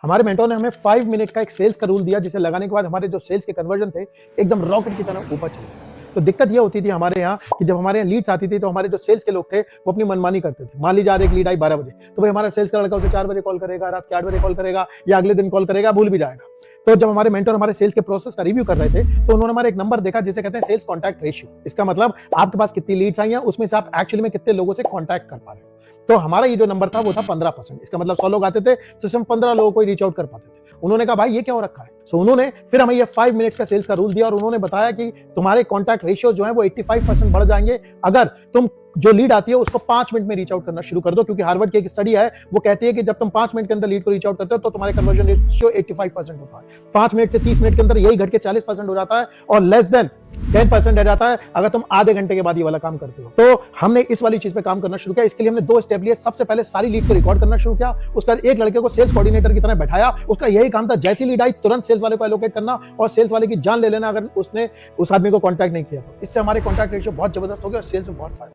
हमारे मेंटोर ने हमें 5 मिनट का एक सेल्स का रूल दिया, जिसे लगाने के बाद हमारे जो सेल्स के कन्वर्जन थे एकदम रॉकेट की तरह ऊपर चले गए। तो दिक्कत ये होती थी हमारे यहाँ कि जब हमारे यहाँ लीड्स आती थी तो हमारे जो सेल्स के लोग थे वो अपनी मनमानी करते थे। मान लीजिए आज एक लीड आई 12 बजे, तो भाई हमारा सेल्स का लड़का उसे 4 बजे कॉल करेगा, रात के 8 बजे कॉल करेगा, या अगले दिन कॉल करेगा, भूल भी जाएगा। तो जब हमारे मेंटर हमारे सेल्स के प्रोसेस का रिव्यू कर रहे थे तो उन्होंने हमारे एक नंबर देखा जिसे कहते हैं सेल्स कॉन्टैक्ट रेशियो। इसका मतलब आपके पास कितनी लीड्स आई हैं, उसमें से आप एक्चुअली में कितने लोगों से कॉन्टैक्ट कर पा रहे हो। तो हमारा ये जो नंबर था वो था 15%। इसका मतलब 100 लोग आते थे तो सिर्फ 15 लोगों को ही रीच आउट कर पाते थे। उन्होंने कहा भाई ये क्या हो रखा है। सो उन्होंने फिर हमें ये 5 मिनट्स का सेल्स का रूल दिया और उन्होंने बताया कि तुम्हारे कॉन्टैक्ट रेशियो जो है वो 85% बढ़ जाएंगे अगर तुम जो लीड आती है उसको 5 मिनट में रीच आउट करना शुरू कर दो। क्योंकि हार्वर्ड की एक स्टडी है, वो कहती है कि जब तुम 5 मिनट के अंदर लीड को रीच आउट करते हो तो तुम्हारे कन्वर्जन रेशियो 85% होता है। 5 मिनट से 30 मिनट के अंदर यही घट के 40% हो जाता है और लेस देन 10% रह जाता है अगर तुम आधे घंटे के बाद ये वाला काम करते हो। तो हमने इस वाली चीज पे काम करना शुरू किया। इसके लिए हमने 2 स्टेप लिए। सबसे पहले सारी लीड्स को रिकॉर्ड करना शुरू किया। उसका एक लड़के को सेल्स कोऑर्डिनेटर की तरह बैठाया। उसका यही काम था, जैसी लीड आई तुरंत सेल्स वाले को एलोकेट करना और सेल्स वाले की जान ले लेना अगर उसने उस आदमी को कॉन्टैक्ट नहीं किया तो। इससे हमारे कॉन्टैक्ट रेशियो बहुत जबरदस्त हो गया और सेल्स में बहुत फायदा।